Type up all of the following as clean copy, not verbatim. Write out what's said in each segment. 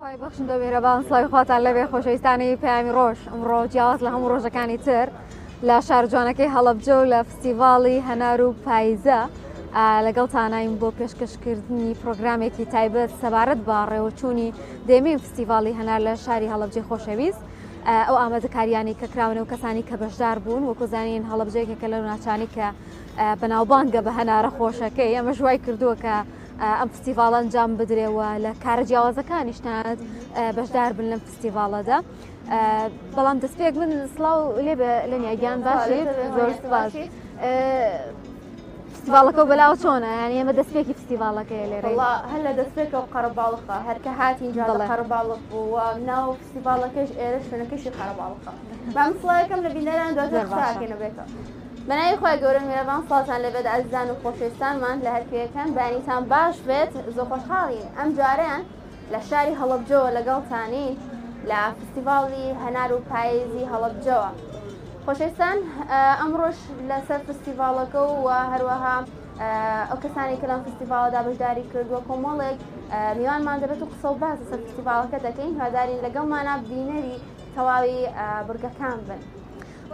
خی بەخشن دە میێرەبان سڵی خواتان لەبێ خۆشەویستانی پەیامی ڕۆژ ئەمڕۆ جیاواز لە هەموو ڕۆژەکانی تر لە شار جوانەکەی هەڵەبجە و لە فستیڤاڵی هەنار و پایزە لەگەڵ تانایم بۆ پێشکەشکردنی پرۆگرامێکی تایبەت سەبارەت بە ڕێوەچوونی دێمین فستیڤاڵی هەنار لە شاری هەڵەبجەی خۆشەویست ئەو ئامادەکاریانی کە کراونە و کەسانی کە بەشدار بوون وەکو زانین هەڵەبجەیەکێکە لەو ناچانی کە بەناوبانگە بە هەنارە خۆشەکەی ئەمە ژوای کردووە کە ئەم فستیڤاڵ ئەنجام بدرێەوە لە کارە جیاوازەکانیشتانت بەشدار بن لەم فستیڤاڵەدا بەڵام دەستپێک من سڵاو لێ لە نیاگیان باشێت زۆر سپاس فستیڤاڵەکە و بەلاوە چۆنە یانی ئێمە دەستپێکی فستیڤاڵەکەی لێرە هەر لە دەستپێکەوە قەرەباڵقە هەرکە هاتی اینجا قەرەباڵق بووە ناو فستیڤاڵەکەش ئێرە شوێنەکەشی قەرەباڵقە بەم سڵایەکەم لە بینەران دواتر خراکێنە بێتەوە بەناوی خۆی گەورە میێرەبان سڵاتان لەبێت ئازیزان و خۆشەویستانمان لە هەرکوێیەکان بەیانیتان باش بێت زۆر خۆشحاڵین ئەم جارەیان لە شاری هەڵەبجەوە لەگەڵتانین لە فستیڤاڵی هەنار و پاییزی هەڵەبجەوە خۆشەویستان ئەمڕۆژ لەسەر فستیڤاڵەکە و هەروەها ئەو کەسانی کە لەم فستیڤاڵەدا بەشداری کردووە کۆمەڵێک میوانمان دەبێت و قسە و باس لەسەر فستیڤاڵەکە دەکەین هیوادارین لەگەڵمانە بینەری تەواوی بورگەکان بن.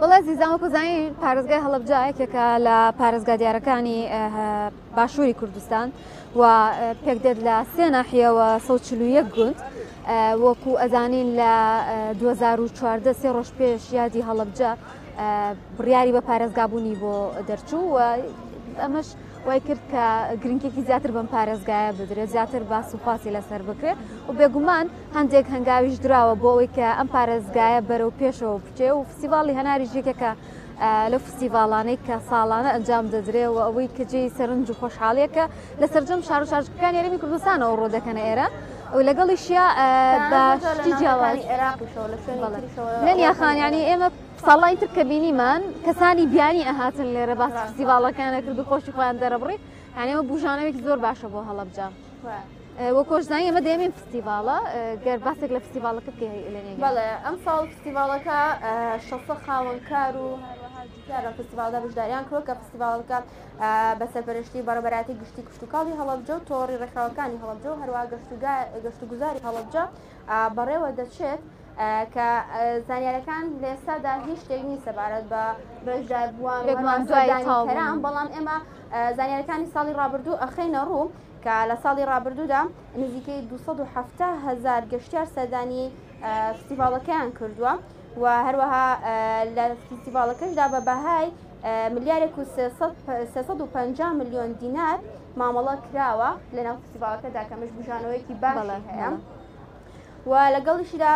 بەڵێ زیزان وەکو زانین پارێزگای هەڵەبجە یەکێکە لە پارێزگا دیارەکانی باشووری کوردستان و پێک دێت لە 3 ناحیەوە 141 گوند وەکو ئەزانین لە 2014 3 ڕۆژ پێش یادی هەڵەبجە بڕیاری بە پارێزگابوونی بۆ دەرچوو و ئەمەش وای کرد کە گرنگێکی زیاتر بەم پارێزگایە بدرێت زیاتر باس و خاصی لەسەر بکرێت و بێگومان هەندێک هەنگاویش دراوە بۆ ئەوەی کە ئەم پارێزگایە بەرەو پێشەوە بچێ و فستیڤاڵی هەناریش یەکێکە لە فستیڤاڵانەی کە ساڵانە ئەنجام دەدرێت و ئەوەی کە جێی سەرنج و خۆشحاڵیەکە لە سەرجەم شار و شارژەکانی یاریمی کوردستانەوە ڕۆ دەکەنە ئێرە و لەگەڵیشیا بە شتی جیاواز لەن یاخان ینی ئێمە ساڵای تر کە بینیمان کەسانی بیانی ئەهاتن لێرە باس فستیڤاڵەکانە کرد و خۆشی خۆیان دەرەبڕی یعنی ئێمە بژانەوێکی زۆر باشە بۆ هەڵەبجە وە کۆژدانی ئەمە دەمێن فستیڤاڵە گەر باسێک لە فستیڤاڵەکە بکەی لێنێ بەڵێ ئەم ساڵ فستیڤاڵەکە شەسە خاوەنکار و لە فستیڤالدا بەشداریان کرد کە فستیڤاڵەکە بە سەرپەرشتی بەڕێبەراتی گشتی کشتتوکاڵی هەڵەبجە و تۆڕی ڕێکخراوەکانی هەڵەبجە و هەروە گەشت و گوزاری هەڵەبجە بەڕێوە دەچێت کە زانیارەکان لە ئێستادا هیچ شتێک نی سەبارەت بە بەشداربووان بەڵام ئێمە زانیارەکانی ساڵی ڕابردوو ئەخەینە ڕوو کە لە ساڵی ڕابردوودا نزیکەی 270,000 گەشتیار سەردانی فستیڤاڵەکەیان کردووە و هەروەها لە فستیڤاڵەکەشدا بە بەهای ملیارێک و 350 میلیۆن دینار مامەڵە کراوە لەناو فستیڤاڵەکەدا کەمەش بژانەوەیەکی باشی هەیە و لەگەڵیشدا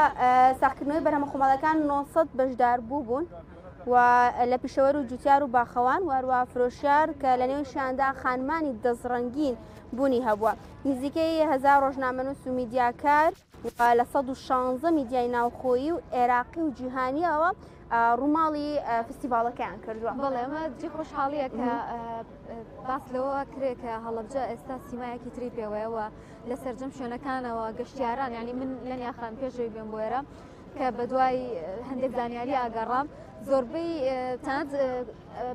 ساختکردنەوەی بەرهەمە خۆماڵەکان 900 بەشدار بوون و لە پیشەوەر و جوتیار و باخەوان وهروە فرۆشیار کە لە نێوشیاندا خانمانی دەستڕەنگین بوونی هەبووە نزیکەی 1000 ڕۆژنامەنووس و میدیاکار لە 116 میدیای ناوخۆیی و عێراقی و جیهانیەوە ڕووماڵی فستیڤاڵەکەیان کردووە. بەڵێ ئەمە جێ خۆشحاڵیە کە باس لەوە کرێت کە هەڵەبجە ئێستا سیمایەکی تری پێوەیەوە لە سەرجەم شوێنەکانەوە گەشتیاران ینی من لەن یاخان پێشەوەی بێن بۆ ئێرە کە بە دوای هەندێک زانیاری ئاگەڕام زۆربەی تەنانەت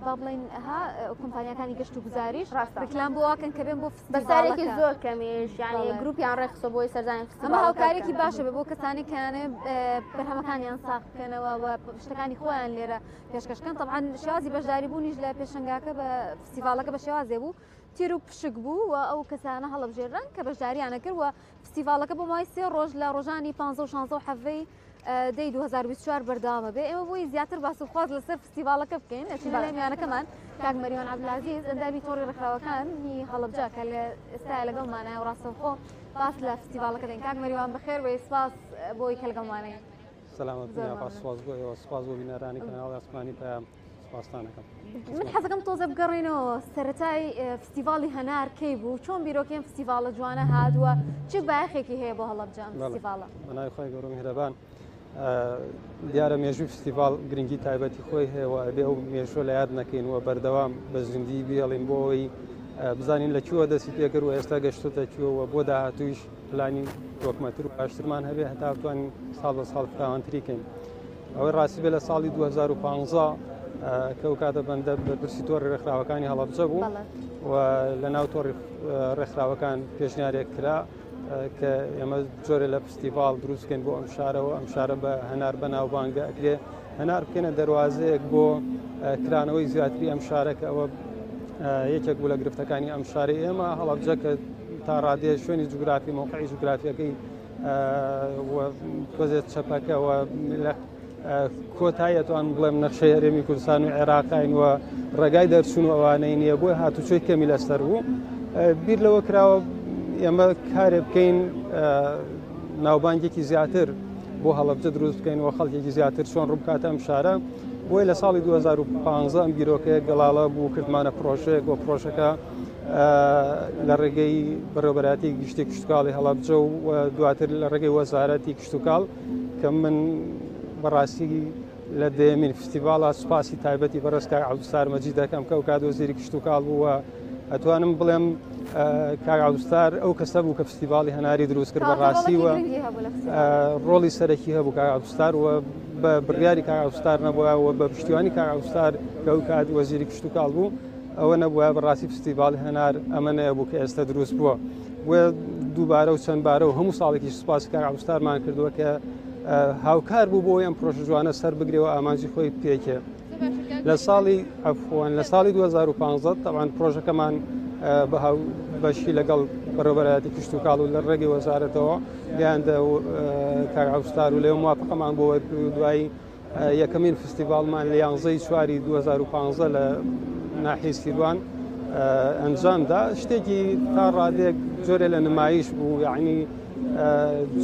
با بڵێن ها کۆمپانیەکانی گەشت و گوزاریش ڕاستەکلام بۆ واکەن کە بێن بۆ بەسارێکی زۆر کەمیش یعنی گروپیان ڕێخسە بۆی سەرزانی ئەمە هاوکارێکی باشە بێ بۆ کەسانی کەیانێ بەرهەمەکانیان ساخ بکەنەوە و شتەکانی خۆیان لێرە پێشکەشکەن طبعاً شێوازی بەشداری بوونیش لە پێشەنگاکە بە فستیڤاڵەکە بە شێوازێ بوو تیر و پشک بوو و ئەو کەسانە هەڵەبژێران کە بەشداریانە کرد و فستیڤاڵەکە بۆ مای 3 ڕۆژ لە ڕۆژانی 15 و 16 هەڤەی دەی 2024 بەردەوامە بێ ئێمە بۆی زیاتر باس و خواز لەسەر فستیڤاڵەکە بکەین ئەچینە لە میوانەکەمان کاک مەریوان عەبدولعەزیز ئەندامی تۆڕی ڕێکخراوەکانی هەڵەبجە کە لە ئێستا لەگەڵمانایە و ڕاستەوخۆ باس لە فستیڤاڵەکە دەین کاک مەریوان بەخێر و سپاس بۆی کە لەگەڵمانەیە سلامت سپاس بۆ بینەرانی کەناڵی ئاسمانی پێیان سپاسانەکەم من حەزەکەم تۆزە بگەڕێنەوە سەرەتای فستیڤاڵی هەنار کەی بوو چۆن بیرۆکەم فستیڤاڵە جوانە هاتووە چ بایەخێکی هەیە بۆ هەڵەبجە فستیڤاڵە بەناوی خۆی گەورە میهرەبان دیارە مێژووی فستیڤاڵ گرنگی تایبەتی خۆی هەیەەوە ئەبێ ئەو مێژوە لە یاد نەکەین و بەردەوام بە زیندی بێڵین بۆ ئەوی بزانین لە چووە دەستی پێکرد و ئێستا گەشتۆتە چووەوە بۆ داهاتوویش پلانی تۆکمەتر و باشترمان هەبێ هەتا بتوانین ساڵ بە ساڵ فراوانتری کەین ئەوەی ڕاستی بێ لە ساڵی 2015 کە ئەو کاتە بەندە بە پرسی تۆڕی ڕێکخراوەکانی هەڵەبجە بوو و لە ناو تۆڕی ڕێکخراوەکان پێشنیارێک کرا کە ئێمە جۆرە لە فستیڤال دروستکەین بۆ ئەم شارەوە ئەم شارە بە هەنار بەناوبانگە ئەکرێ هەنار بکەنە دەواازەیەک بۆ کرانەوەی زیاتری ئەم شارە کە ئەوە یەکێک بوو لە گرفتەکانی ئەم شارەی ئێمە هەڵەبجە کە تا ڕادێ شوێنی جوگرافی موقعی جوگرافیەکەی تۆزێت چەپەکەەوە لە کۆتایەتوان بڵێم نەخشەی هەرێمی کوردستان و عێراقین وە ڕێگای دەرچوون ئەوانەی نییە بۆی هاتوچۆی کەمی لەسەر بوو بیر لەوە کراوە ئێمە کارێ بکەین ناوبانگێکی زیاتر بۆ هەڵەبجە دروست بکەین و خەڵکێکی زیاتر چۆن ڕووبکاتە ئەم شارە بۆی لە ساڵی 2015 ئەم بیرۆکەیە گەڵاڵە بوو کردمانە پرۆژەیەک بۆ پرۆژەکە لە ڕێگەی بەڕێوەبەراتی گشتی کشتتوکاڵی هەڵەبجە و دواتر لە ڕێگەی وەزارەتی کشتتوکاڵ کە من بەڕاستی لە دەیەمین فستیڤالە سوپاسی تایبەتی بەڕێزکار عەبدولستار مەجید دەکەم کە ئەو کات وەزیری کشتتوکاڵ بووە ئەتوانم بڵێم کاک عەبدولستار ئەو کەسە بوو کە فستیڤاڵی هەناری دروست کرد بەڕاستی وە ڕۆڵی سەرەکی هەبوو کاک عەبدولستار وە بە بڕیاری کاک عەبدولستار نەبووە و بە پشتیوانی کاک عەبدولستار کە ئەو کات وەزیری کشتتوکاڵ بوو ئەوە نەبووە بەڕاستی فستیڤاڵی هەنار ئەمە نەبوو کە ئێستا دروست بووە وێ دووبارە و چەندبارە و هەموو ساڵێکی سوپاسی کاک عەبدولستارمان کردووە کە هاوکار بوو بۆ ئەم پرۆژە جوانە سەر بگرێەوە ئامانجی خۆی پێکێ لە ساڵی ئەفۆن لە ساڵی 2015 تاوان پرۆژەکەمان بەشی لەگەڵ بەڕێوەبەراتی کشتتوکاڵ و لە ڕێگەی وەزارەتەوە گەیاندە کاک عەبدولستار و لێو موافقەمان بۆ دوایی یەکەمین فستیڤاڵمان لە 11 چواری 2015 لە ناحیەی سیروان ئەنجامدا شتێکی تا ڕادێک جۆرە لە نمایش بوو یعنی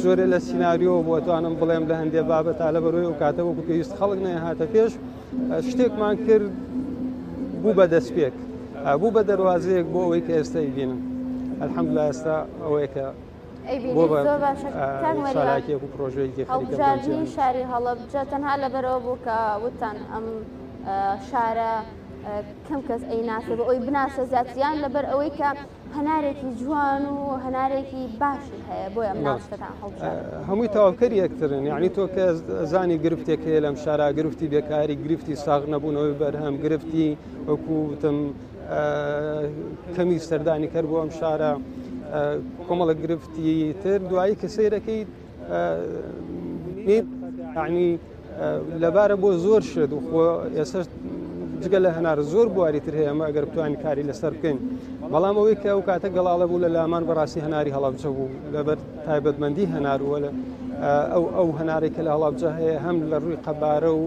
جۆرە لە سیناریۆ بۆ توانم بڵێم لە هەندێک بابەتە لە بەرۆی و کاتە وەکو پێویست خەڵک نەهاتە پێش شتێکمان کرد بوو بە دەستپێک بوو بە دەواازەیەک بۆ ئەوەی کە ئێستا بینن الحەمدولillah ئێستا ئەوەیە کە بۆ شاراکێک و پرۆژەیەکی هەڵبژاردننی شاری هەڵەبجە تەنها لەبەرەوە بوو کە وتان ئەم شارە کەم کەس ئەیناسێ بە ئەوی بناسە زیاتریان لەبەر ئەوەی کە هەنارێکی جوان و هەنارێکی باشی هەیە بۆی ئەم ناوشتتان هەڵبژاردن هەمووی تەواوکەری یەکترن یعنی تۆ کە زانی گرفتێک هەیە لەم شارە گرفتی بێکاری گرفتی ساغ نەبوونەوەی بەرهەم گرفتی وەکوتم کەمی سەردانی کرد بۆ ئەم شارە کۆمەڵە گرفتی تر دوایی کە سەیرەکەی یعنی لەبارە بۆ زۆر شت و خۆ ئێستا جگە لە هەنار زۆر بواریتر هەیە ئەمە ئەگەر بتوانین کاری لەسەر بکەین بەڵام ئەوەی کە ئەو کاتە گەڵاڵە بوو لە لامان بەڕاستی هەناری هەڵەبجە بوو لەبەر تایبەتمەندی هەناروە لە ئەو هەنارێک کە لە هەڵەبجە هەیە هەم لە ڕووی قەبارە و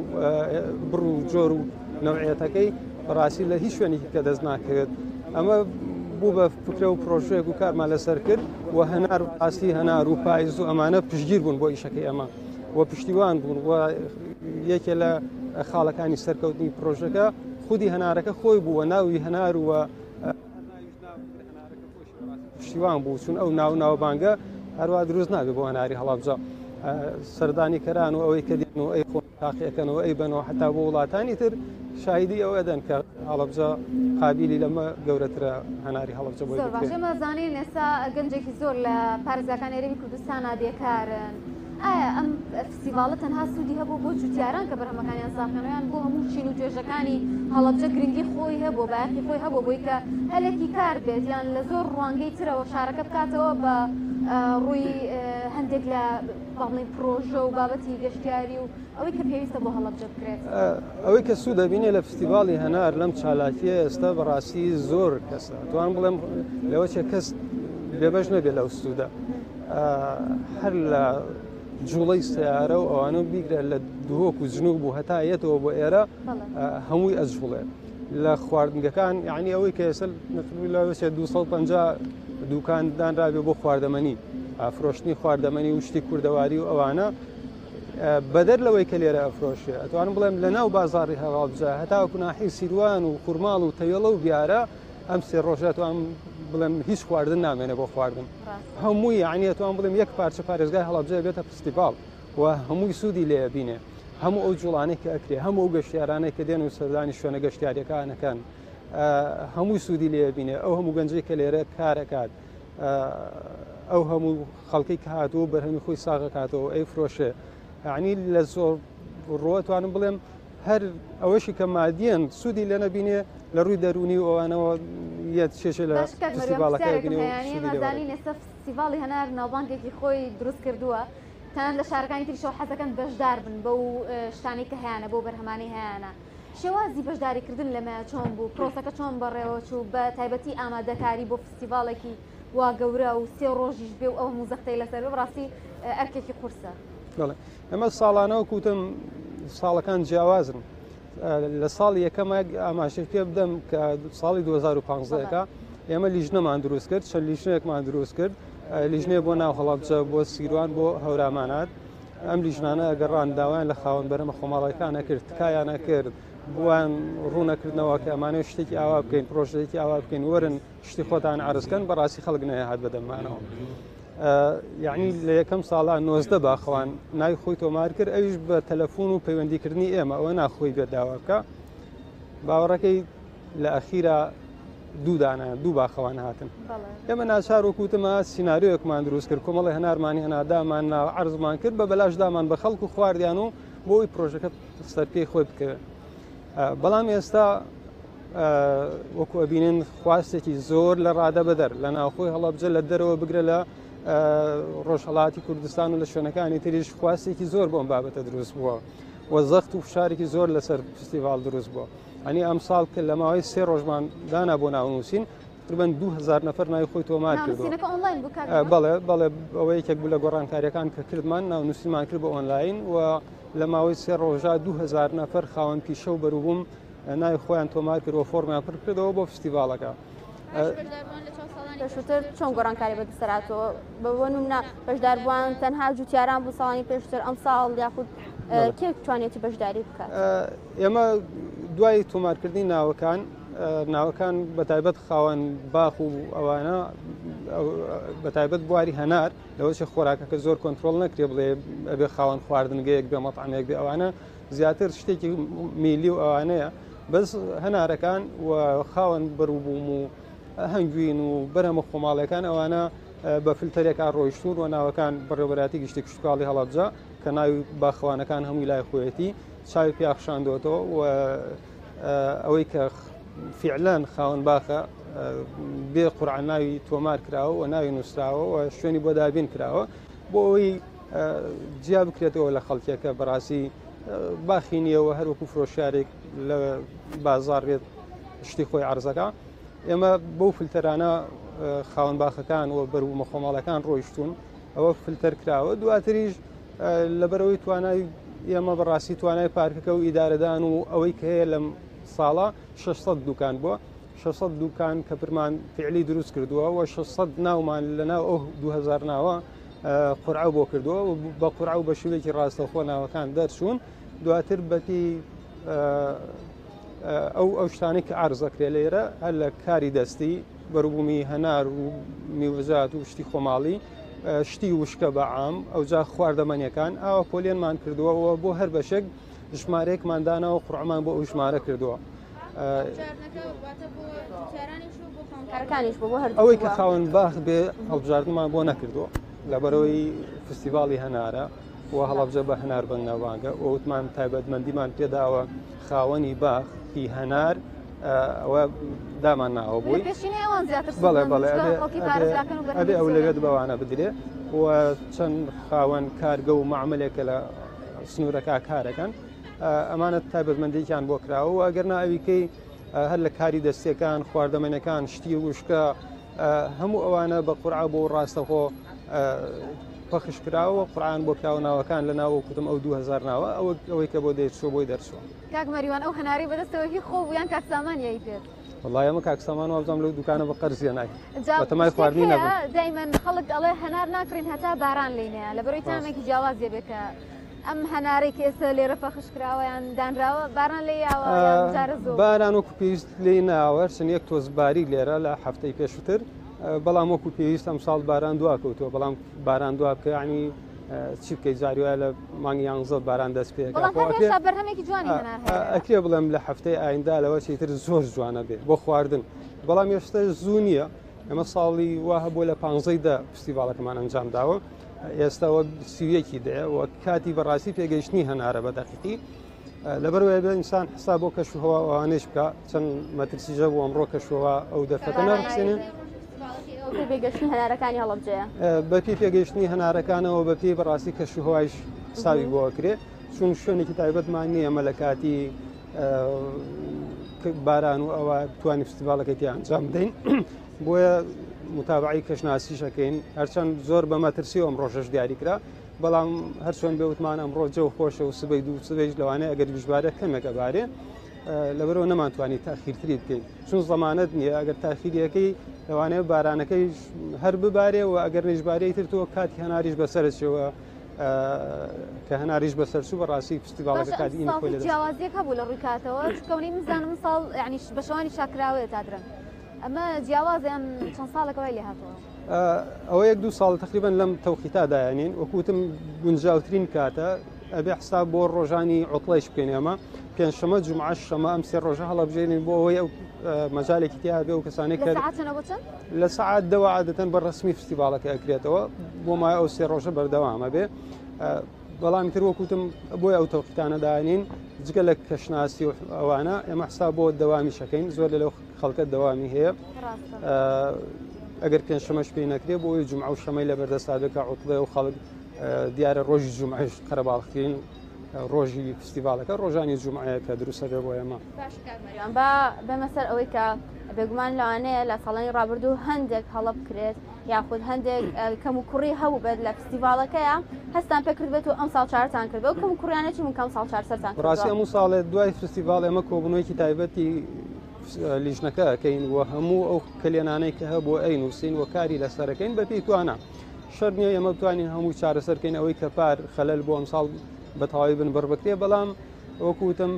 بڕ و جۆر و نەوعەتەکەی بەڕاستی لە هیچ شوێنێکی کە دەست ناکرێت ئەمە بوو بە فکرە و پرۆژەیەک و کارمان لەسەر کرد و هەنار ئاستی هەنار و پایز و ئەمانە پشتگیر بوون بۆ ئیشەکەی ئەمە و پشتیوان بوون و یەکێ لە خاڵەکانی سەرکەوتنی پرۆژەکە خودی هەنارەکە خۆی بووە ناوی هەنار وە پشتیوان بوو چون ئەو ناوبانگە هەروە دروست نابێت بۆ هەناری هەڵەبجە سەردانی کەران و ئەوەی کە دێن و ئەی خۆ تاقیەکەنەوە ئەی بنەوە حتا بۆ وڵاتانی تر شاهدی ئەوە دەن کە هەڵەبجە قابلی لەمە گەورەترە هەناری هەڵەبجە بۆی باشەمە زانین ئێستا گەنجێکی زۆر لە پارێزەکانی هەرێمی کوردستانە بێکارن ئایا ئەم فستیڤالە تەنها سوودی هەبوو بۆ جوتیاران کە بەرهەمەکانیان ساخێنەوەیان بۆ هەموو چین و توێژەکانی هەڵەبجە گرنگی خۆی هەبوو بایەخی خۆی هەبوو بۆی کە هەلێکی کار بێت یان لە زۆر ڕوانگەی ترەوە شارەکە بکاتەوە بە ڕووی هەندێک لە باڵی پرۆژە و بابەتی گەشتیاری و ئەوەی کە پێویستە بۆ هەڵەبجە بکرێت ئەوەی کە سوود دەبینێ لە فستیڤاڵی هەنار لەم چالاکیە ئێستا بەڕاستی زۆر کەسە توان بڵێم لەوە چێ کەس لێبەش نەبێت لەو سوودە هەر لە جوڵەی سیارە و ئەوانە بیگرە لە دوهۆک و جنوب بوو هەتا یەتەوە بۆ ئێرە هەمووی ئەجوڵێ لە خواردنگەکان یعنی ئەوەی کە ئێستا لەوێت 250 دوکان دانرابێ بۆ خواردەمەنی ئافرۆشتنی خواردەمەنی وشتی کوردەواری و ئەوانە بەدەر لەوەی کە لێرە ئەفرۆشێ ئەتوانم بڵێم لە ناو بازاڕی هەڵەبجە هەتاوەکو ناحی سیروان و خوورماڵ و تەیەڵە و بیارە ئەم سێ ڕۆژە توان بڵێم هیچ خواردن نامێنێ بۆ خواردن هەمووی یعنی توان بڵێم یەک پارچە پارێزگای هەڵەبجە بێتە فستیڤاڵ و هەمووی سوودی لێ بینێ هەموو ئەو جوڵانەی کە ئەکرێ هەموو ئەو گەشتیارانەی کە دێن و سەردانی شوێنە گەشتیاریەکانەکەن هەمووی سوودی لێ بینێ ئەو هەموو گەنجەی کە لێرە کارەکات ئەو هەموو خەڵکی کە هاتووە بەرهەمی خۆی ساغەکاتەوە ئەی فرۆشێ یعنی لە زۆر ڕۆتوانم بڵێم هەر ئەوەشی کە مادیەن سوودی لێ نەبینێ لە ڕووی دەرونی ئەوانەوە یەت شێشە لە فستیڤالەکەی مەزانی لێستا فستیڤاڵی هەنار ناوبانگێکی خۆی دروست کردووە تەنانەت لە شارەکانی تریشەوە حەزەکەن بەشدار بن بەو شتانی کە هەیەە بۆ بەرهەمانەی هەیەە شێوازی بەشداریکردن لەمە چۆن بوو پرۆسەکە چۆن بەڕێوە چوو بە تایبەتی ئامادەکاری بۆ فستیڤالێکی وا گەورە و 3 ڕۆژیش بێ و ئەو موزەختەی لەسەر بڕاستی ئەرکێکی قورسە ئەمە ساڵانەوە کوتم ساڵەکان جیاوازن لە ساڵی یەکەمە ئاماژەی پێ بدەم کە ساڵی 2015ەکە ئێمە لیژنەمان دروست کرد چەند لیژنەیەکمان دروست کرد لیژنێ بۆ ناو هەڵەبجە بۆ سیروان بۆ هەورامانات ئەم لیژنانە ئەگەڕان داوایان لە خاوەن بەرەمە خۆماڵەکانە کرد تکایانە کرد بوان ڕوونەکردنەوە کە ئەمانە شتێکی ئاوا بکەین پرۆژەیەکی ئاوا بکەین وەرن شتی خۆتان عرزکەن بەڕاستی خەڵک نەهات بەدەمانەوە یعنی لە یەکەم ساڵان 90 باخەوان ناوی خۆی تۆمار کرد ئەویش بە تەلەفۆن و پەیوەندیکردنی ئێمە ئەوە ناخۆی بێداوا بکە باوەڕەکەی لە ئەخیرا دوو باخەوان هاتن ئێمە ناچار وەکوتمە سیناریۆیەکمان دروست کرد کۆمەڵی هەنارمانی هەنادامان ناو عرزمان کرد بە بەلاشدامان بە خەڵک و خواردیان و بۆی پرۆژەکە سەرپێی خۆی بکەوێت بەڵام ئێستا وەکو ئەبینن خواستێکی زۆر لە ڕادە بەدەر لە ناوخۆی هەڵەبجە لە دەرەوە بگرە لە ڕۆژهەڵاتی کوردستان و لە شوێنەکانی تریش خواستێکی زۆر بۆم بابەتە دروست بووە وە زەخت و فشارێکی زۆر لەسەر فستیڤال دروست بووە ئەنی ئەم ساڵ کرد لە ماوەی 3 ڕۆژمان دانا بۆ ناونووسین تقریباً 2000 نەفەر ناوی خۆی تۆمار کردو بەڵێ ئەوەی یەکێک بوو لە گۆڕانکاریەکان کە کردمان ناونووسیمان کرد بە ئۆنلاین و لە ماوەی 3 ڕۆژە 2000 نەفەر خاوەن پیشە و بەروبووم ناوی خۆیان تۆمار کردەوە فۆرمیان پڕ کردەوە بۆ فستیڤالەکە پێشووتر چۆن گۆڕانکاری بەدەستەراتەوە بە نمونە بەشداربووان تەنها جوتیاران بوو ساڵانی پێشتر ئەم ساڵ یاخود کێ توانێتی بەشداری بکات ئێمە دوای تۆمارکردنی ناوەکان بەتایبەت خاوەن باخ و ئەوانە بەتایبەت بواری هەنار لەوەی خۆراکەکە زۆر کۆنتترۆل نەکرێ بڵێ ئەبێ خاوەن خواردنگەیەک بێ مەطعمێک بێ ئەوانە زیاتر شتێکی میلی و ئەوانەیە بەس هەنارەکان و خاوەن بەروبووم و هەنگوین و بەرەمە خۆماڵەکان ئەوانە بە فلتەرێکان ڕۆیشتون و ناوەکان بەڕێوەبەتی گشتی کشتتوکڵی هەڵەبجە کە ناوی باخەوانەکان هەمووی لای خۆیەتی چاوی پیاخشاندۆتەوە و ئەوەی کە فعلەن خاوەن باخە بێ قورعان ناوی تۆمار کراوە و ناوی نووسراوە و شوێنی بۆ دابین کراوە بۆ ئەوەی جیا بکرێتەوە لە خەڵکێکە بەڕاستی باخی نییەوە هەروەکو فرۆشارێک لە بازاڕێت شتی خۆی عرزەکە ئێمە بەو فلتەرانە خاوەن باخەکان و بەروبوومە خۆماڵەکان ڕۆیشتون ئەوە فلتەر کراوە دواتریش لەبەرەوەی توانای ئێمە بەڕاستی توانای پارکەکە و ئیدارەدان و ئەوەی کە هەیە لەم ساڵە 600 دوکان بووە 600 دوکان کە پرمان فعلی دروست کردووە و 600 ناومان لەناو ئەو 2000 ناوە قورعە بۆ کردووە و بە قورعە و بە شوێکی ڕاستەخۆ ناوەکان دەرچوون دواتر بەتی ئەو شتانی کە ئارزەکرێ لێرە هەر لە کاری دەستی بەروبوومی هەنار و میوەجات و شتی خۆماڵی شتی وشکە بەعام ئەو جا خواردەمەنیەکان ئاوە پۆلیێنمان کردووەەوە بۆ هەر بەشێک ژمارەیەکماندانەوە قڕعمان بۆ ئەو ژمارە کردووە ئەوەی کە خاوەن باخ بێ هەڵبژاردنمان بۆ نەکردووە لەبەرەوەی فستیڤاڵی هەنارە و هەڵەبجە بە هەنار بەناوانگە وتمان تایبەتمەندیمان پێداوە خاوەنی باخی هەنار ئەوە دامان ناوە بووی بەڵێ بەڵێ ئەبێ ئەو لەوێت بەوانە بدرێ و چەند خاوەن کارگە و معاملێکە لە سنوورەکە کارەکەن ئەمانە تایبەتمەندییان بۆ کراوە و ئەگەر ناویکەی هەر لە کاری دەستیەکان خواردەمەنەکان شتی وشکە هەموو ئەوانە بە قورعە بۆ ڕاستەخۆ پەخش کراوە قورعان بۆ کراوناوەکان لە ناوە کوتم ئەو 2000 ناوە ئەوەی کە بۆ دەیچۆ بۆی دەرچوە کاک مەریوان ئەو هەناری بەدەستەوەی خۆ یان کاکسامانیایی پێت والله ئەمە کاکسامان وابزانام لەو دوکانە بە قەرزیە نای بەتەمای خواردنی نەبوو دایمەن خەڵک ئەڵێ هەنار ناکرین هەتا باران لێنەیە لەبەرەوەی تامێکی جیاوازیە بێکە ئەم هەنارێک ئێستا لێرە پەخش کراوەیان دانراوە باران لێیاوە باران وەکو پێویست لێ ناوە چەند یەک تۆزباری لێرە لە هەفتەی پێشووتر بەڵام وەکو پێویست ئەم ساڵ باران دوا کەوتووە بەڵام باران دوا بکە ینی چی بکەیت جاریوایە لە مانگی 11 باران دەست پێەکرێ بڵێم لە هەفتەی ئایندا لەوە چیتر زۆر جوانە بێت بۆ خواردن بەڵام هێشتا زوو نییە ئەمە ساڵی واه بۆ لە 15دا فستیڤالەکەمان ئەنجام داوە ئێستاەوە سیویەکی دێ و کاتی بەڕاستی پێگەیشتنی هەنارە بە دەقیقی لەبەرەوەی بە ئینسان حساب بۆ کەشوهەوا ئەوانەش بکە چەند مەترسیژە بۆ ئەمڕۆ کەشوهەوا ئەو دەفەتە نەڕخسێنن پێگەشتنی هەنارەکانی هەڵەبجەیە بە پێی پێگەشتنی هەنارەکانەوە بە پێی بەڕاستی کەشوهەوایش ساوی بۆ کرێ چون شوێنێکی تایبەتمان نییە ئەمە لە کاتی باران و ئەوە توانی فستیڤالەکەی تیا ئەنجام بدەین بۆیە متابعی کەشناسیشەکەین هەرچەند زۆر بە مەترسی و ئەمڕۆژەش دیاریکرا بەڵام هەر چۆن بێوتمان ئەمڕۆ جەو خۆشە و سبەی دوو سبەیش لەوانەیە ئەگەر بژبارە کەمێکە بارێ لەبەرەوە نەمانتوانی تاخیرتری بکەین چون زەمانەت نییە ئەگەر تاخیریەکەی لەوانەیە بارانەکەی هەر ببارێ و ئەگەر نێژبارەی تر تۆ کاتی هەناریش بەسەرچەوە کە هەناریش بەسەرچوو بەڕاستی فستیڤالەکە کاتی جیاوازیەک هەبوو لە ڕووی کاتەوە چکەونی مزانم ساڵ یعنی بە شەوانی شاکراوێت تادرن ئەمە جیاوازیان چەند ساڵێکەوەی لێ هاتەوە ئەوە یەک دوو ساڵ تقریبا لەم تەوقیتادایانین وەکوتم گونجاوترین کاتە ئەبێ حساب بۆ ڕۆژانی عوتڵەیش بکەین ئەمە پێنجشەمە جومعە شەمە ئەم سێ ڕۆژە هەڵەبژێنین بۆ ئەوەی ئەو مەجالێکی تیا بێ و کەسانێک لە سەعات دەوە عادەتەن بە ڕسمی فستیڤالەکە ئەکرێتەوە بۆ مای ئەو سێ ڕۆژە بەردەوامە بێ بەڵام تر وەکوتم بۆی ئەو تەوقیتانە داهێنین جگە لە کەشناسی و ئەوانە ئێمە حساب بۆ دەوامی شەکەین زۆر لەو خەڵکە دەوامی هەیە ئەگەر پێنجشەمەش پێی نەکرێ بۆ ئەوی جومعە و شەمەی لە بەردەستا بێکە عوتڵێ و خەڵک دیارە ڕۆژی جومعەش قەرەباڵخترین ڕۆژی فستیڤالەکە ڕۆژانی جومعەیە کە دروستە بێ بۆ ئێمە بەمەسەر ئەوەی کە بێگومان لەوانەیە لە ساڵانی ڕابردوو هەندێک هەڵە بکرێت یاخود هەندێک کەم و کوڕی هەبوو بێت لە فستیڤالەکەیە هەستان پێکردبێت و ئەم ساڵ چارتان کردەوە کەم و کوڕیانێکی من کەم ساڵ چار سەرتان ڕاستی هەموو ساڵێ دوای فستیڤال ئێمە کۆبوونەوەیکی تایبەتی لیژنەکە ئەەکەین و هەموو ئەو کلێنانەی کە هەبوو ئەین نووسین و کاری لەسەرەکەین بە پێی توانە شەر نییە ئێمە بتوانین هەموو چارەسەرکەین ئەوەی کە پار خەلەل بۆ ئەم ساڵ بە تەواوی بن بڕبکرێ بەڵام وەکوتم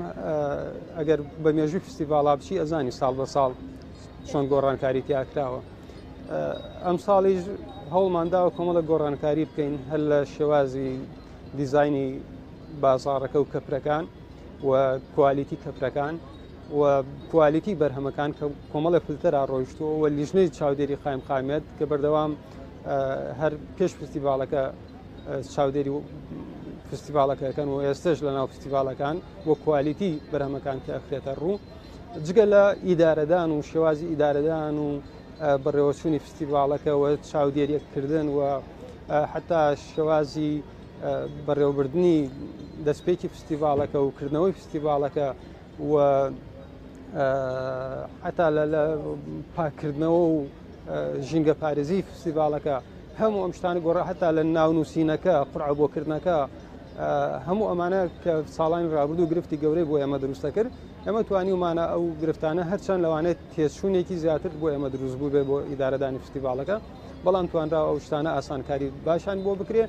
ئەگەر بە مێژووی فستیڤاڵا بچی ئەزانی ساڵ بە ساڵ چۆن گۆڕانکاری تیاکراوە ئەم ساڵیش هەوڵمانداوە کۆمەڵە گۆڕانکاری بکەین هەر لە شێوازی دیزایانی بازاڕەکە و کەپرەکان و کوالیتی کەپرەکان و کوالیتی بەرهەمەکان کە کۆمەڵە فلتەرا ڕۆیشتووە و لیژنەی چاودێری قایم قامێت کە بەردەوام هەر پێش فستیڤالەکە چاودێری فستیڤالەکەکەن و ئێستش لە ناو فستیڤالەکان بۆ کوالیتی بەرهەمەکان کە ئەخرێتە ڕوو جگە لە ئیدارەدان و شێوازی ئیدارەدان و بەڕێوەچوونی فستیڤالەکەەوە چاودێریەکردن و حتا شێوازی بەڕێوەبردننی دەستپێکی فستیڤالەکە و کردنەوەی فستیڤالەکە و حتا لە پاکردنەوە و ژینگە پارێزی فستیڤالەکە هەموو ئەم شتانی گۆڕە هەتا لە ناونووسینەکە قڕع بۆکردنەکە هەموو ئەمانە کە ساڵانی ڕابردوو گرفتی گەورەی بۆ ئێمە دروستە کرد ئەمە توانیومانە ئەو گرفتانە هەرچەند لەوانێت تێچوونێکی زیاتر بۆ ئێمە دروست بوو بێ بۆ ئیدارەدانی فستیڤالەکە بەڵام توانرا ئەو شتانە ئاسانکاری باشان بۆ بکرێ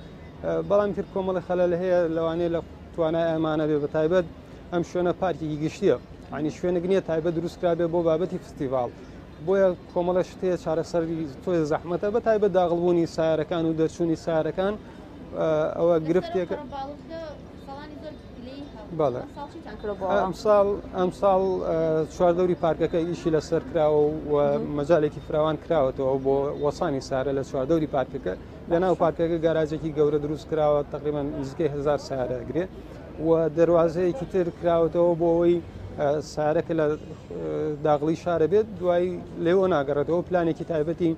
بەڵام تر کۆمەڵی خەلەل هەیە لەوانەیە لە توانای ئەمانە بێ بە تایبەت ئەم شوێنە پارکێکی گشتیە عنی شوێنە نییە تایبەت دروستکرا بێ بۆ بابەتی فستیڤال بۆیە کۆمەڵە شتەیە چارەسەری تۆی زەحمەتە بە تایبەت داغڵبوونی سایارەکان و دەرچوونی سایارەکان ئەوە گرفتێکە بەڵێ ئەم ساڵ چواردەوری پارکەکە ئیشی لەسەر کراوە و مەجالێکی فراوان کراوەتەوە بۆ وەسانی سارە لە چواردەوری پارکەکە لە ناو پارکەکە گاراجێکی گەورە دروست کراوە تقریبان نزیکەی 1000 سیارە گرێ و دەواازەیەکی تر کراوەتەوە بۆ ئەوەی سارەکە لە داغڵی شارە بێت دوای لێوە ناگەڕێتەوە پلانێکی تایبەتی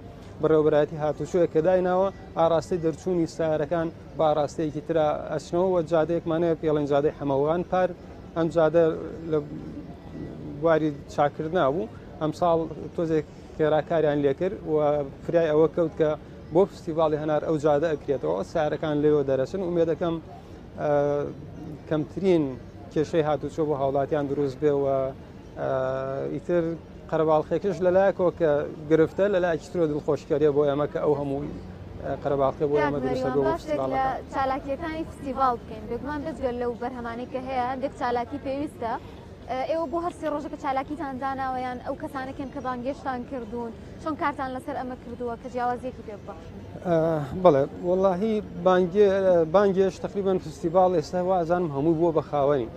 بەڕێوەبەتی هاتوچۆیە کە دایناوە ئاراستەی دەرچوونی سارەکان با ئاراستەیەکی ترا ئەچنەوە جادەیەکمانەیە پێڵێن جادەی حەمەوان پار ئەم جادە لە بواری چاکردنا بوو ئەم ساڵ تۆزێک خێراکاریان لێکرد و فرای ئەوە کەوت کە بۆ فستیڤاڵی هەنار ئەو جادە ئەکرێتەوە سارەکان لێوە دەرەچن و مێدەکەم کەمترین کێشەی هاتوچۆ بۆ هاوڵاتیان دروست بێ و ئیتر قەرەباڵخێکش لەلایەکەوە کە گرفتە لەلایەکی ترۆ دڵخۆشکاریە بۆ ئێمە کە ئەو هەموو قەرەباڵخێ بۆ ئێمە دروستە بۆ چالاکیەکانی فستیڤال بکەین بێگومان بێجگەل لەو بەرهەمانەی کە هەیە هەندێک چالاکی پێویستە ئێوە بۆ هەر سێ ڕۆژەکە چالاکیتان داناوەیان ئەو کەسانێکن کە بانگێشتان کردوون چۆن کارتان لەسەر ئەمە کردووە کە جیاوازیەکی پێ ببەخشن بەڵێ وەڵاهی بانگێش تقریبان فستیڤال ئێستا وازانم هەموو بووە بە خاوەنی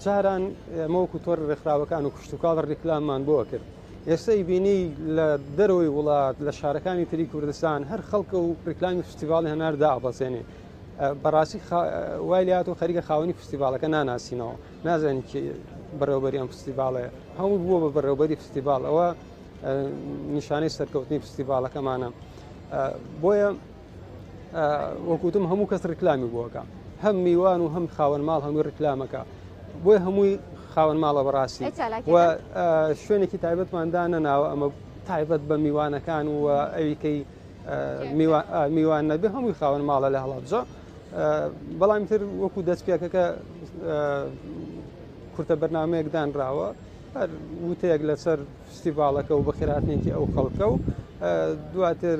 جاران ئەمەوەکو تۆر ڕێکخراوەکان و کشتتوکاڵ ڕێکلامان بۆ کرد ئێستای بینی لە دەرەوەی وڵات لە شارەکانی تری کوردستان هەر خەڵکە و ڕێکلامی فستیڤاڵی هەنار دابەزێنێ بەڕاستی وای لاتۆ خەریکە خاوەنی فستیڤالەکە ناناسینەوە نازانی بەڕێوەبەری ئەم فستیڤالەیە هەموو بووە بە بەڕێوەبەری فستیڤال ئەوە نیشانەی سەرکەوتنی فستیڤالەکەمانە بۆیە وەکوتم هەموو کەس ڕکلامی بووەکە هەم میوان و هەم خاوەن ماڵ هەمووی ڕکلامەکە بۆیە هەمووی خاوەن ماڵە بەڕاستی و شوێنێکی تایبەتماندا نەناوە ئەمە تایبەت بە میوانەکان و ئەویکەی میوان نەبێ هەمووی خاوەن ماڵە لە هەڵابجە بەڵام تر وەکو دەستپێکەکە کورتە بەرنامەیەک دانراوە وتەیەک لەسەر فستیڤالەکە و بە خێراتنێکی ئەو خەڵکە و دواتر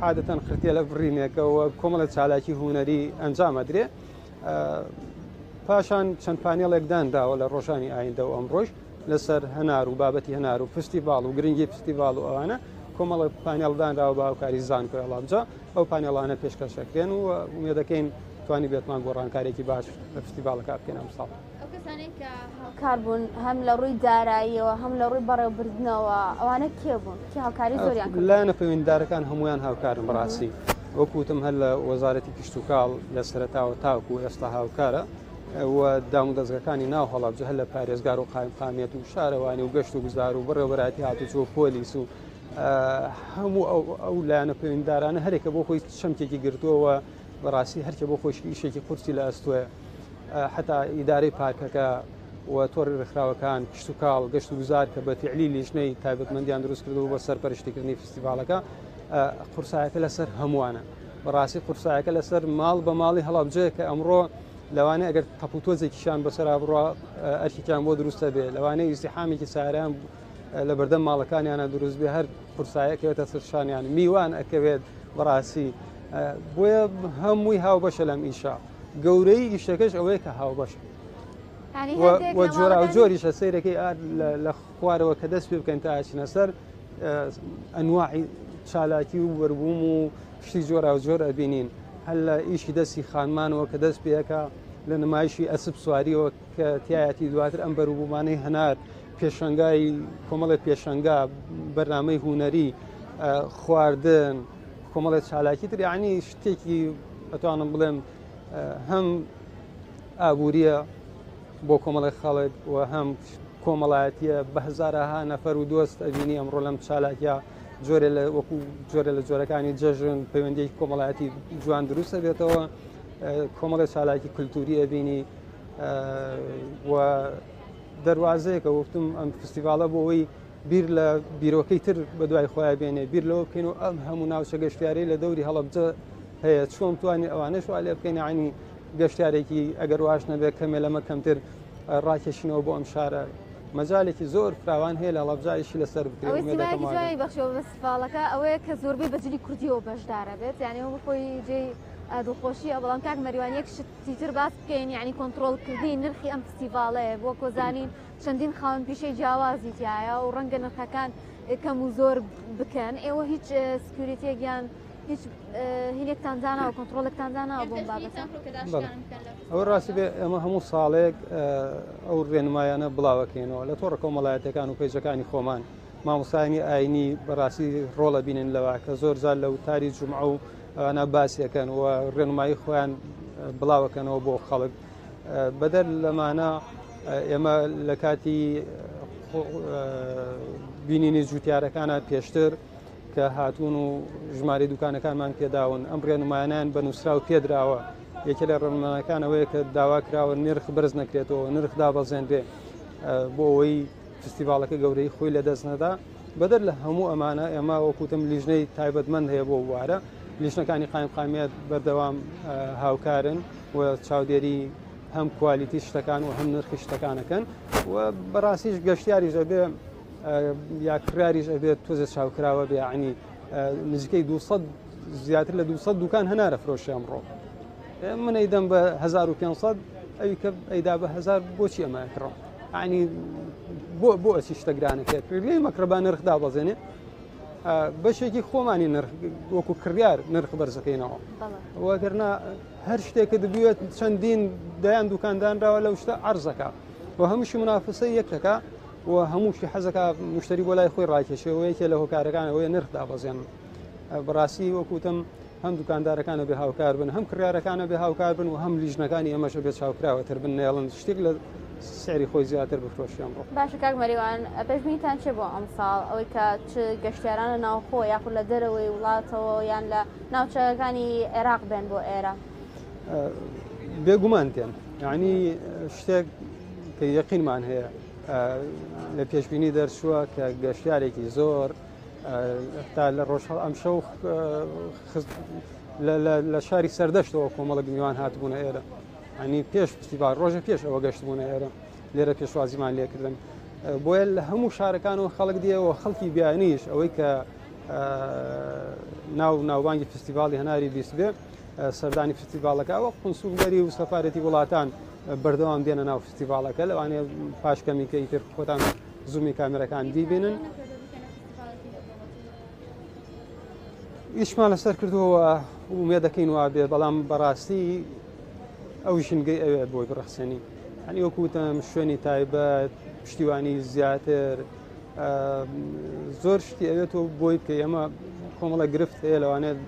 عادەتەن خرتێ لە بڕینێکەوە کۆمەڵە چالاکی هوەری ئەنجامەدرێ پاشان چەند پانێڵێک دانراوە لە ڕۆژانی ئایندە و ئەمڕۆژ لەسەر هەنار و بابەتی هەنار و فستیڤال و گرنگی فستیڤال و ئەوانە کۆمەڵە پانێڵدانراوە باوکاری زانکۆی هەڵابجە ئەو پانێڵانە پێشکەشەکرێن و وێ دەکەین توانی بێتمان گۆڕانکارێکی باش لە فستیڤالەکە بکەین ئەمساڵ کاربوون هەم لە ڕووی داراییەوە هەم لە ڕووی بەڕێوەبردنەوە ئەوانە کێ بوون کێ هاوکاری زۆریان لایەنە پەیوەندیدارەکان هەمویان هاوکارن بەڕاستی وەکوتم هەر لە وەزارەتی کشت و کاڵ لە سەرەتاوە تاوکو ئێستا هاوکارە و دام و دەستگەکانی ناو هەڵابجە هەر لە پارێزگار و قایمقامێت و شارەوانی و گەشت و گوزار و بەڕێوەبەراتی هاتوچۆ پۆلیس و هەموو ئەو لایەنە پەیوەندیدارانە هەرێکە بۆ خۆی چەمکێکی گرتووە بەڕاستی هەرکە بۆ خۆشی ئیشێکی قورسی لە ئەستوێ حتا ئیدارەی پارکەکە و تۆڕی ڕێکخراوەکان کشت و کاڵ گەشت و گوزار کە بە فعلی لیژنەی تایبەتمەندیان دروست کردو بە سەرپەرشتیکردنی فستیڤالەکە قورسایەکە لەسەر هەمووانە بەڕاستی قورسایەکە لەسەر ماڵ بە ماڵی هەڵابجەیە کە ئەمڕۆ لەوانەیە ئەگەر تەپوتۆزێکیشان بەسەرا بڕوا ئەرکێکیان بۆ دروستە بێ لەوانەیە ئیزدیحامێکی ساریان لە بەردەم ماڵەکانیانە دروست بێ هەر قورسایەکەوێتە سەرشانیان میوان ئەکەوێت بەڕاستی بۆیە هەمووی هاوبەشە لەم ئیشا گەورەی ئیشەکەش ئەوەیە کە هاوبەشە جۆرا و جۆریشە سیرەکەی لە خوارەوە کە دەست پێ بکەین تا ئاچینە سەر ئەنواعی چالاکی و وەربووم و شتی جۆرا و جۆر ئەبینین هەر لە ئیشی دەستی خانمانەوە کە دەست پێەکە لە نمایشی ئەسب سواریەوە کە تایەتی دواتر ئەم بەروبوومانەی هەنار پێشەنگای کۆمەڵی پێشەنگا بەرنامەی هوەری خواردن کۆمەڵێت چالاکی تر یعنی شتێکی ئەتوانم بڵێم هەم ئابوووریە بۆ کۆمەڵی خەڵک و هەم کۆمەڵایەتیە بە هزارەها نەفەر و دۆست ئەبینی ئەمڕۆ لەم چالاکیە جۆرە لە وەکو جۆرە لە جۆرەکانی جەژن پەیوەندیی کۆمەڵایەتی جوان دروستە بێتەوە کۆمەڵی چالاکی کولتوری ئەبینی و دەواازەیەکە وتم ئەم فستیڤالە بۆ ئەوەی بیر لە بیرۆکەی تر بە دوای خۆیان بێنێ بیر لەوە بکەین و ئەم هەموو ناوچە گەشتیاری لە دەوری هەڵەبجە هەیە چۆن توانانی ئەوانەش وا لێ بکەین عنی گەشتارێکی ئەگەر واش نەبێت کەمێ لەمە کەمتر ڕاکێشینەوە بۆ ئەم شارە مەجالێکی زۆر فراوان هەیە لە هەڵەبجایشی لەسەر بکرێت بەخشەوە بەسفاڵەکە ئەوەیە کە زۆربەی بەجلی کوردیەوە بەشدارە بێت یعنی ئەو خۆی جێی دڵخۆشیە بەڵام کاک مەریوانیەک شتی تر باس بکەین یعنی کۆنتترۆلکردی نرخی ئەم فستیڤالەیە بۆ کۆزانین چەندین خاوەن پیشەی جیاوازی تایە و ڕەنگە نرخەکان کەم و زۆر بکەن ئێوە هیچ سکیوریتێکیان هیچ هینێکتان داناوە کۆنتترۆلێکتان داناوە بۆم بابەتە ئەوە ڕاستی بێ ئەمە هەموو ساڵێک ئەو ڕێنمایانە بڵاوەکەینەوە لە تۆڕە کۆمەڵایەتەکان و پێیجەکانی خۆمان مامۆستانی ئاینی بەڕاستی ڕۆڵە بینن لەوە کە زۆر زار لە وتاری جومعە و ئەوانە باسیەکەن و ڕێنمایی خۆیان بڵاوەکەنەوە بۆ خەڵک بەدەر لەمانە ئێمە لە کاتی بینینی جوتیارەکانە پێشتر کە هاتوون و ژمارە دوکانەکانمان پێداون ئەم ڕێنمایانیان بە نووسرا و پێدراوە یەکێ لە ڕێنمایەکانەوەیە کە داوا کراوە نرخ بەرز نەکرێتەوە نرخ دابەزێنرێ بۆ ئەوەی فستیڤالەکە گەورەی خۆی لە دەست نەدا بەدەر لە هەموو ئەمانە ئێمە وەکوتم لیژنەی تایبەتمەند هەیە بۆ وارە لیژنەکانی قایمقامیت بەردەوام هاوکارن و چاودێری هەم کوالیتی شتەکان و هەم نرخی شتەکانەکەن و بەڕاستیش گەشتیاریش ئەبێ یا کراریش ئەبێت تۆزە چاوکراوە بێ عنی نزیکەی 200 زیاتر لە 200 دوکان هەنارە فرۆشی ئەمڕۆ من ئەیدەم بە 1500 ئەوی کە ئەیدا بە 1000 بۆچی ئەمەکڕۆ عنی بۆ ئەچی شتەگرانەکەێت لێ مەکرەبان نرخدا بەزێنێ بەشێکی خۆمانی وەکو کڕیار نرخ بەرزەکەینەوە وەگەرنا هەر شتێکە دەبوێت چەندین دایان دوکاندانراوە لەو شتە عەرزەکە و هەمووشی منافسە یەکەکە و هەمووشی حەزەکە مشتری بۆ لای خۆی ڕاکێشەوە یەکێ لە هۆکارەکانەوەی نرخدا بەزێن بەڕاستی وەکوتم هەم دوکاندارەکانە بێ هاوکار بن هەم کڕیارەکانە بێ هاوکار بن و هەم لیژنەکانی ئەمەش بێت چاوکراوەتر بن نێڵن شتێک لە سعری خۆی زیاتر بفرۆشیان بڕۆ. باشە کاک مەریوان پێشبینیتان چێ بۆ ئەم ساڵ ئەوەی کە چ گەشتیارانە ناوخۆ یاخود لە دەرەوەی وڵاتەوە یان لە ناوچەکانی عێراق بێن بۆ ئێرە؟ بێگومانتێن یعنی شتێک کە یەقینمان هەیە لە پێشبینی دەرچووە کە گەشتیارێکی زۆر تا لە ڕۆژهەڵ ئەم شەو لە شاری سەردەشتەوە کۆمەڵک میوان هاتبوونە ئێرە ئەنی پێش فستیڤال ڕۆژە پێش ئەوە گەشتبوونە ئێرە لێرە پێشوازیمان لێکردن بۆیە لە هەموو شارەکانەوە خەڵک دیەوە خەڵکی بیانیش ئەوەی کە ناوبانگی فستیڤالی هەناری بیست بێ سەردانی فستیڤالەکەەوە قونسوڵگەری و سەفارەتی وڵاتان بەردەوام دێنە ناو فستیڤالەکە لەوانەیە پاشکەمی کە ئیتر خۆتان زوومی کامێرەکان بیبینن. ئیشمان لەسەر کردووە ومێ دەکەین وا بێ بەڵام بەڕاستی ئەو ژنگەی ئەوێت بۆی بڕخسێنی هەنی وەکوتم شوێنی تایبەت پشتیوانی زیاتر زۆر شتی ئەوێتەوە بۆی کە ئێمە کۆمەڵە گرفت هەیە لەوانێت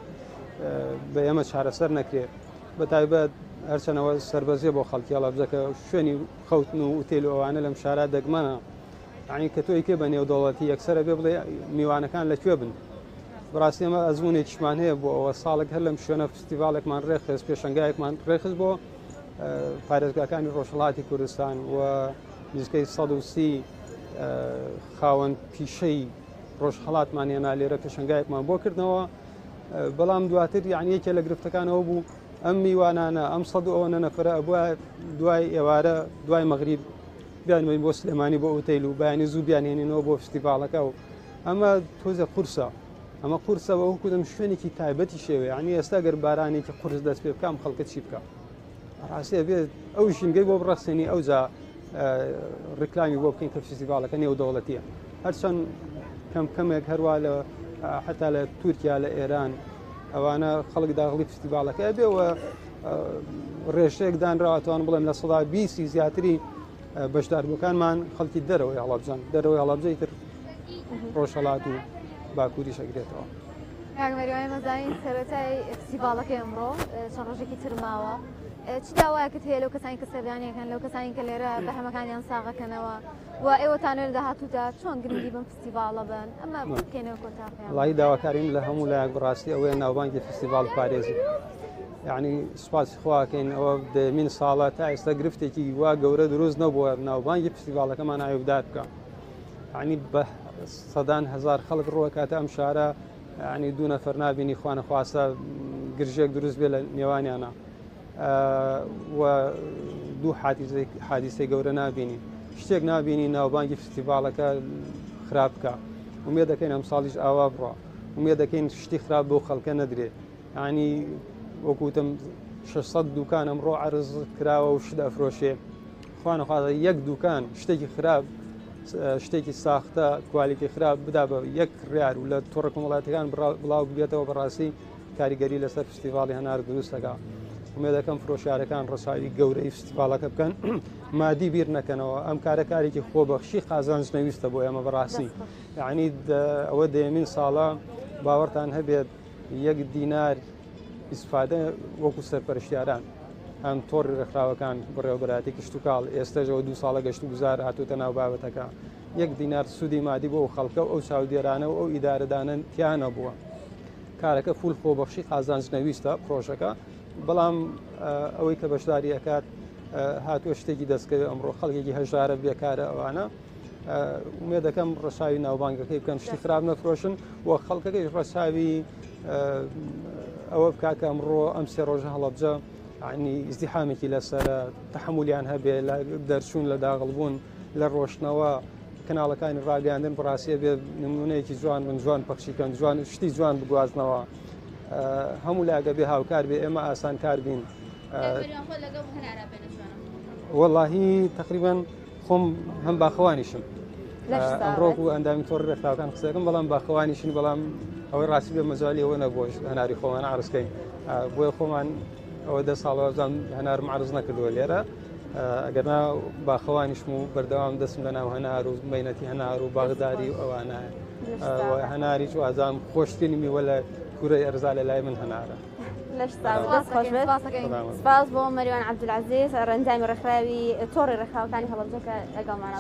بە ئێمە چارەسەر نەکرێت بە تایبەت هەرچەنەوە سربەزیە بۆ خەڵکیڵە بزەکە شوێنی خەوتن و ئوتێل ئەوانە لەم شارە دەگمەنە عنی کە تۆی کێ بە نێودەوڵەتی یەکسرە بێ بڵێ میوانەکان لەکوێ بن بەڕاستی ئەمە ئەزمونێکیشمان هەیە بۆ ئەوە ساڵێک هەر لەم شوێنە فستیڤالێکمان ڕێخست پێشنگایەکمان ڕێخست بۆ پارێزگاکانی ڕۆژهەڵاتی کوردستان و نزیکەی 130 خاوەن پیشەی ڕۆژهەڵاتمان هێنا لێرە پێشنگایەکمان بۆ کردنەوە بەڵام دواتر یعنیەکێ لە گرفتەکانەوە بوو ئەم میوانانە ئەم 100 ئەوە نەفرە ئەبووە دوای ئێوارە دوای مەغریب بیانوەی بۆ سلێمانی بۆ ئوتەیل و بەیانی زوو بیانێنینەوە بۆ فستیڤالەکە و ئەمە تۆزە قورسە ئەمە قورسە بە وەکوتم شوێنێکی تایبەتی شێوێ ینی ئێستا گەر بارانێکی قورس دەست پێ بکەم خەڵکە چی بکە ڕاستێ بێت ئەو ژینگەی بۆ بڕاستێنی ئەوجا ڕکلامی بۆ بکەین کە فستیڤالەکە نێودەوڵەتیە هەرچەند کەمێک هەروە لە حتا لە تورکیا لە ئێران ئەوانە خەڵک داغڵی فستیڤالەکە بێەوە ڕێژەیەک دانراوەتوان بڵێن لە سەدا 20 زیاتری بەشداربووەکانمان خەڵکی دەرەوەی هەڵەبجان دەرەوەی هەڵەبجەی تر ڕۆژهەڵات و باکووری شەگرێتەوە. کاگمەریوانی مەزانین سەرەتای فستیڤالەکەی ئەمڕۆ چەند ڕۆژێکی ترماوە چی داوایەکەت هەیە لەو کەسانی کە سەردانیەکەن لەو کەسانی کە لێرە بەهەمەکانیان ساغەکەنەوە و ئێوەتانە لە داهاتوودا چۆن گرنگی بم فستیڤالە بن ئەمە بکەینەوە کۆتاقیان وڵی داواکاریم لە هەموو لایەک بڕاستی ئەوەیە ناوبانگی فستیڤال پارێزی یعنی سوپاسی خواکەین ئەوە دەمین ساڵە تا ئێستا گرفتێکی وا گەورە دروست نەبووە ناوبانگی فستیڤالەکەمان ئاوبدار بکە ینی بە سەدان هزار خەڵک ڕوەکاتە ئەم شارە ینی دوو نەفەر نابینی خوانەخواستە گرژێک دروست بێ لە نێوانیانە و دوو حادیسەی گەورە نابینی شتێک نابینی ناوبانگی فستیڤالەکە خراپ بکە ومێ دەکەین ئەم ساڵیش ئاوا بڕە ومێ دەکەین شتی خراپ بۆ خەڵکە نەدرێت ینی وەکوتم 600 دوکان ئەمڕۆ عەرز کراوە و شت ئەفرۆشێ خوانەخوازە یەک دوکان شتێکی خراپ شتێکی ساختە کوالیتی خراپ بدا بە یەک ڕیار و لە تۆڕە کۆمەڵاتەکان بڵاو بێتەوە بەڕاستی کاریگەری لەسەر فستیڤالی هەنار دروستەکە ومێ دەکەم فرۆشیارەکان ڕساوی گەورەی فستیڤالەکە بکەن مادی بیر نەکەنەوە ئەم کارەکارێکی خۆبەخشی قازانجنەویستە بۆ ئێمە بەڕاستی یعنی ئەوە دەیەمین ساڵە باوەڕتان هەبێت 1 دینار ئیسفادە وەکو سەرپەرشتیاران ئەم تۆڕی ڕێکخراوەکان بڕێوەبەراتی کشت و کاڵ ئێستاژەوە 2 ساڵە گەشت و گوزار هاتوتە ناو بابەتەکە 1 دینار سوودی مادی بۆ خەڵکە و ئەو چاودێرانە و ئەو ئیدارەدانن تیانە بووە کارەکە فول خۆبەخشی قازانجنەویستە پرۆژەکە بەڵام ئەوەی کە بەشداری ئەکات هاتووە شتێکی دەستکەوێت ئەمڕۆ خەڵکێکی هەژارە بێکارە ئەوانە ومێ دەکەم ڕەشاوی ناوبانگەکەی بکەن شتی خراپ نەفرۆشن و خەڵکەکەی ڕەشاوی ئەوە بکاکە ئەمڕۆ ئەم سێ ڕۆژە هەڵەبجە عنی ئیزدیحامێکی لەسەرە تەحمولیان هەبێ لە دەرچوون لە داغڵبوون لە ڕۆشتنەوە کەناڵەکانی ڕاگەاندن بڕاستیە بێ نمونەیەکی جوان من جوان پەخشیکەن جوان شتی جوان بگوازنەوە هەموو لاگە بێ هاوکار بێ ئێمە ئاسان کار بین وەڵاهی تقریبان خۆم هەم باخەوانیشم ئەمڕۆک و ئەندامی تۆڕی ڕێکخراوەکان قسەکەم بەڵام باخەوانیشن بەڵام ئەوەی ڕاستی بێ مەجای ئەوە نەبووە هەناری خۆمان عرزکەین بۆیە خۆمان ئەوە 10 ساڵەوەزان هەنارم عرز نەکردووە لێرە ئەگەرنا باخەوانیشم و بەردەوام دەستم لە ناو هەنار و بینەتی هەنار و باغداری و ئەوانە هەناریش وازام خۆشتنی میوە لە کوورەی ئەرزا لە لای من هەنارە. لەش دەست خۆش بێت. سپاس بۆ مەریوان عەبدولعەزیز ڕەنجامی ڕێکخراوی تۆڕی ڕێکخراوەکانی هەڵەبجەکە لەگەڵمانە.